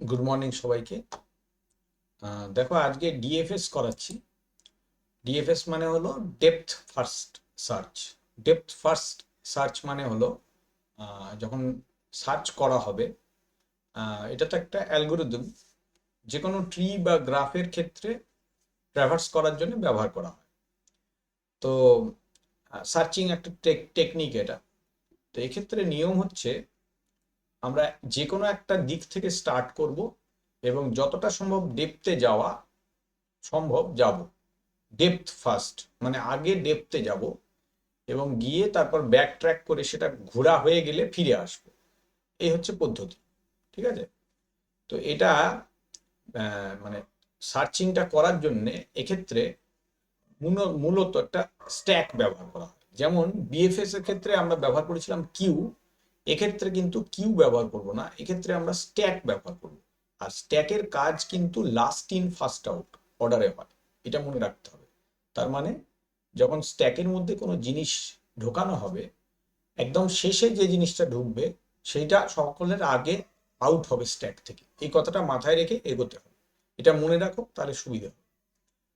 Good morning সবাইকে। দেখো আজকে ডিএফএস করাচ্ছি। ডিএফএস মানে হলো depth first search. Depth first search মানে হলো যখন সার্চ করা হবে, এটা তো একটা অ্যালগোরিদম, যে কোনো ট্রি বা গ্রাফের ক্ষেত্রে ট্র্যাভার্স করার জন্য ব্যবহার করা হয়। তো সার্চিং একটা টেকনিক এটা। তো এক্ষেত্রে নিয়ম হচ্ছে, আমরা যে কোনো একটা দিক থেকে স্টার্ট করব এবং যতটা সম্ভব ডেপথে যাওয়া সম্ভব যাব। ডেপথ ফার্স্ট মানে আগে ডেপথে যাব এবং গিয়ে তারপর ব্যাক ট্র্যাক করে সেটা ঘোরা হয়ে গেলে ফিরে আসবো। এই হচ্ছে পদ্ধতি। ঠিক আছে? তো এটা মানে সার্চিংটা করার জন্য এক্ষেত্রে মূলত একটা স্ট্যাক ব্যবহার করা হয়। যেমন বিএফএস এর ক্ষেত্রে আমরা ব্যবহার করেছিলাম কিউ, এক্ষেত্রে কিন্তু কিউ ব্যবহার করব না, এক্ষেত্রে আমরা স্ট্যাক ব্যবহার করব। আর স্ট্যাকের কাজ কিন্তু লাস্ট ইন ফার্স্ট আউট অর্ডারে হয়, এটা মনে রাখতে হবে। তার মানে যখন স্ট্যাকের মধ্যে কোনো জিনিস ঢোকানো হবে, একদম শেষে যে জিনিসটা ঢুকবে সেইটা সকলের আগে আউট হবে স্ট্যাক থেকে। এই কথাটা মাথায় রেখে এগোতে হবে, এটা মনে রাখো, তাহলে সুবিধা হবে।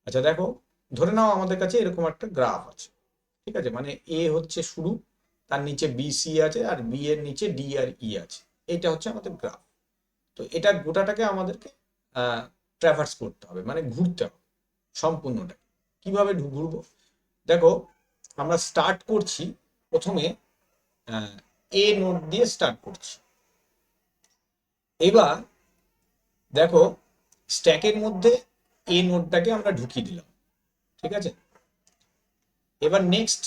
আচ্ছা দেখো, ধরে নাও আমাদের কাছে এরকম একটা গ্রাফ আছে। ঠিক আছে? মানে এ হচ্ছে শুরু, তার নিচে বি সি আছে, আর বি এর নিচে ডি আর ই আছে। এটা হচ্ছে আমাদের গ্রাফ। তো এটা গোটাটাকে আমাদেরকে ট্রাভার্স করতে হবে, মানে ঘুরতে হবে সম্পূর্ণটা। কিভাবে ঘুরবো? দেখো, আমরা স্টার্ট করছি প্রথমে এ নোড দিয়ে স্টার্ট করছি। এবার দেখো, স্ট্যাকের মধ্যে এ নোডটাকে আমরা ঢুকিয়ে দিলাম। ঠিক আছে? এবার নেক্সট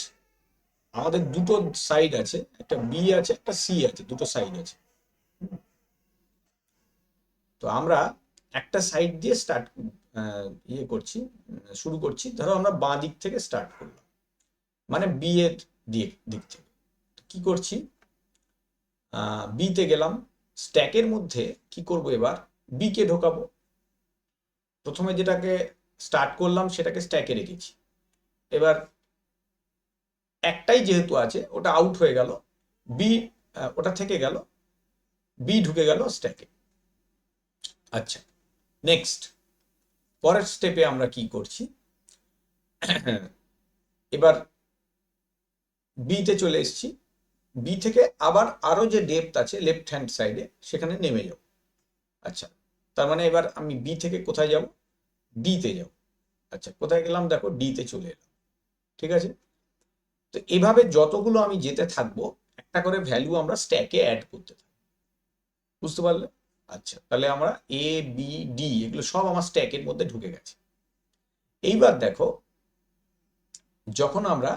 আমাদের দুটো সাইড আছে, একটা বি আছে একটা সি আছে, দুটো সাইড আছে। তো আমরা একটা সাইড দিয়ে স্টার্ট ইয়ে করছি, শুরু করছি। ধরো আমরা বাঁ দিক থেকে স্টার্ট করলাম, মানে বি এর দিক থেকে। কি করছি? বি তে গেলাম, স্ট্যাকের মধ্যে কি করব, এবার বি কে ঢোকাবো। প্রথমে যেটাকে স্টার্ট করলাম সেটাকে স্ট্যাকে রেখেছি। এবার একটাই যেহেতু আছে, ওটা আউট হয়ে গেল, বি ওটা থেকে গেল, বি ঢুকে গেল স্ট্যাকে। আচ্ছা, নেক্সট পরের স্টেপে আমরা কি করছি, এবার বি তে চলে এসেছি। বি থেকে আবার আরো যে ডেপথ আছে লেফট হ্যান্ড সাইডে, সেখানে নেমে যাব। আচ্ছা, তার মানে এবার আমি বি থেকে কোথায় যাব? ডি তে যাব। আচ্ছা, কোথায় গেলাম? দেখো, ডি তে চলে এলাম। ঠিক আছে? তো এভাবে যতগুলো আমি যেতে থাকবো, একটা করে ভ্যালু আমরা স্ট্যাকে অ্যাড করতে থাকবো। বুঝতে পারলে? আচ্ছা, তাহলে আমরা এ বি ডি এগুলো সব আমার স্ট্যাকের মধ্যে ঢুকে গেছে। এইবার দেখো, যখন আমরা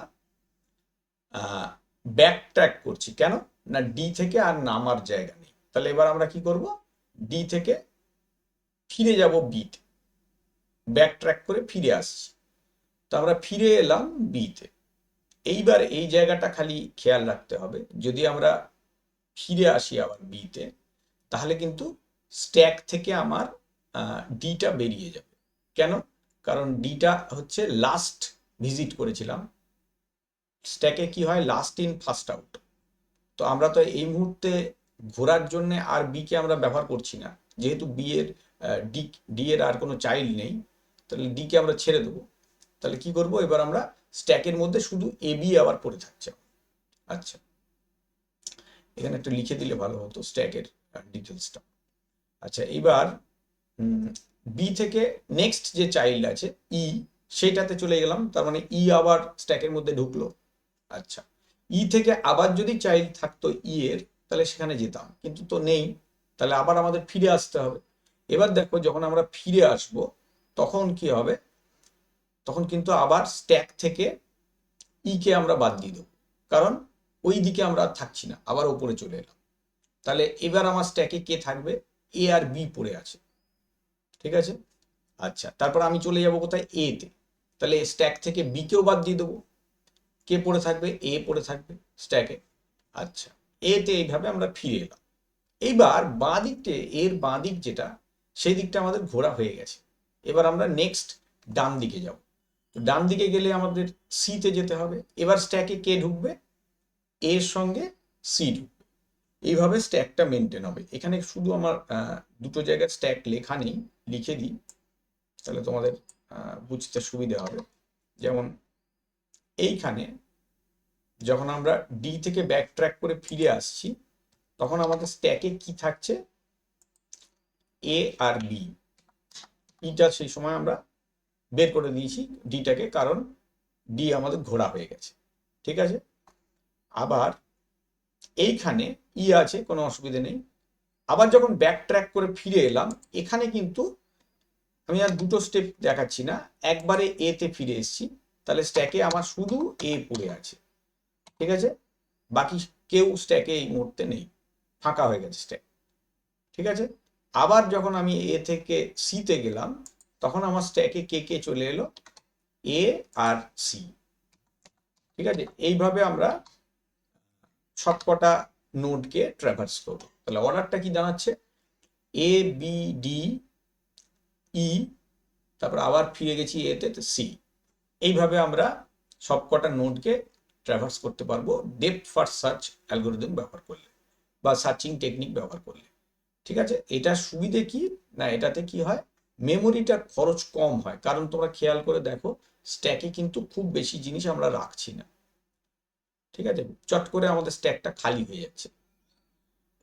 ব্যাক ট্র্যাক করছি, কেন না ডি থেকে আর নামার জায়গা নেই, তাহলে এবার আমরা কি করব, ডি থেকে ফিরে যাব বিতে, ব্যাক ট্র্যাক করে ফিরে আসছি। তো আমরা ফিরে এলাম বিতে। এইবার এই জায়গাটা খালি খেয়াল রাখতে হবে, যদি আমরা ফিরে আসি আবার বিতে, তাহলে কিন্তু স্ট্যাক থেকে আমার ডিটা বেরিয়ে যাবে। কেন? কারণ ডিটা হচ্ছে লাস্ট ভিজিট করেছিলাম। স্ট্যাকে কি হয়, লাস্ট ইন ফার্স্ট আউট। তো আমরা তো এই মুহূর্তে ঘোরার জন্য আর বি কে আমরা ব্যবহার করছি না, যেহেতু বি এর ডি ডি এর আর কোনো চাইল্ড নেই, তাহলে ডি কে আমরা ছেড়ে দেবো। তাহলে কি করব, এবার আমরা স্ট্যাকের মধ্যে শুধু এ বি আবার পড়ে থাকছে। আচ্ছা, এখানে একটা লিখে দিলে ভালো হতো স্ট্যাকের ডিটেলসটা। আচ্ছা, এবার বি থেকে নেক্সট যে চাইল্ড আছে ই, সেটাতে চলে গেলাম, তার মানে ই আবার স্ট্যাকের মধ্যে ঢুকলো। আচ্ছা, ই থেকে আবার যদি চাইল্ড থাকতো ই এর, তাহলে সেখানে যেতাম, কিন্তু তো নেই, তাহলে আবার আমাদের ফিরে আসতে হবে। এবার দেখো, যখন আমরা ফিরে আসব, তখন কি হবে, তখন কিন্তু আবার স্ট্যাক থেকে ই কে আমরা বাদ দিয়ে দেবো, কারণ ওই দিকে আমরা আর থাকছি না, আবার উপরে চলে এলাম। তাহলে এবার আমার স্ট্যাকে কে থাকবে, এ আর বি পড়ে আছে। ঠিক আছে? আচ্ছা, তারপর আমি চলে যাব কোথায়, এ তে। তাহলে স্ট্যাক থেকে বি কেও বাদ দিয়ে দেবো, কে পড়ে থাকবে, এ পড়ে থাকবে স্ট্যাকে। আচ্ছা, এ তে এইভাবে আমরা ফিরে এলাম। এইবার বাঁ দিকতে, এর বাঁ দিক যেটা, সেই দিকটা আমাদের ঘোরা হয়ে গেছে। এবার আমরা নেক্সট ডান দিকে যাব। ডান দিকে গেলে আমাদের সি তে যেতে হবে। এবার স্ট্যাকে কে ঢুকবে, এর সঙ্গে সি ঢুকবে। এইভাবে স্ট্যাকটা মেনটেন হবে। এখানে শুধু আমার দুটো জায়গায় স্ট্যাক লেখা নেই, লিখে দিই তাহলে তোমাদের বুঝতে সুবিধা হবে। যেমন এইখানে যখন আমরা ডি থেকে ব্যাক ট্র্যাক করে ফিরে আসছি, তখন আমাদের স্ট্যাকে কি থাকছে, এ আর বি। ইটা সেই সময় আমরা বের করে দিয়েছি ডিটাকে, কারণ ডি আমাদের ঘোরা হয়ে গেছে। ঠিক আছে, আবার এইখানে ই আছে, কোনো অসুবিধা নেই। আবার যখন ব্যাক ট্র্যাক করে ফিরে এলাম, এখানে কিন্তু আমি আর দুটো স্টেপ দেখাচ্ছি না, একবারে এ তে ফিরে এসেছি, তাহলে স্ট্যাকে আমার শুধু এ পড়ে আছে। ঠিক আছে, বাকি কেউ স্ট্যাকে এই মুহূর্তে নেই, ফাঁকা হয়ে গেছে স্ট্যাক। ঠিক আছে, আবার যখন আমি এ থেকে সি তে গেলাম, তখন আমার স্ট্যাকে কে কে চলে এলো, এ আর সি। ঠিক আছে, এইভাবে আমরা সবকটা নোডকে ট্রাভার্স করবো। তাহলে অর্ডারটা কি দাঁড়াচ্ছে, এ বি ডি ই, তারপর আবার ফিরে গেছি এ তে, সি। এইভাবে আমরা সবকটা নোডকে ট্রাভার্স করতে পারবো ডেপথ ফার্স্ট সার্চ অ্যালগোরিদম ব্যবহার করলে বা সার্চিং টেকনিক ব্যবহার করলে। ঠিক আছে, এটার সুবিধে কি না, এটাতে কি হয়, মেমোরিটার খরচ কম হয়। কারণ তোমরা খেয়াল করে দেখো, স্ট্যাকে কিন্তু খুব বেশি জিনিস আমরা রাখছি না। ঠিক আছে, চট করে আমাদের স্ট্যাকটা খালি হয়ে যাচ্ছে,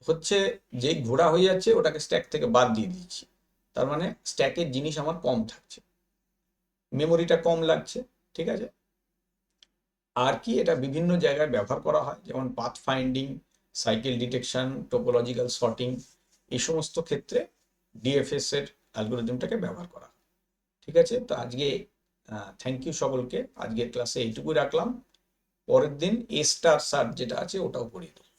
হচ্ছে যেই ঘোরা হয়ে যাচ্ছে ওটাকে স্ট্যাক থেকে বাদ দিয়ে দিচ্ছি, তার মানে স্ট্যাকের জিনিস আমার কম থাকছে, মেমোরিটা কম লাগছে। ঠিক আছে, আর কি, এটা বিভিন্ন জায়গায় ব্যবহার করা হয়, যেমন path finding, cycle detection, topological sorting, এই সমস্ত ক্ষেত্রে ডিএফএস এর অ্যালগোরিদমটাকে ব্যবহার করা হয়। ঠিক আছে, তো আজকে থ্যাংক ইউ সকলকে, আজকের ক্লাসে এইটুকুই রাখলাম। পরের দিন এ স্টার সার্চ যেটা আছে ওটাও পড়িয়ে দেবো।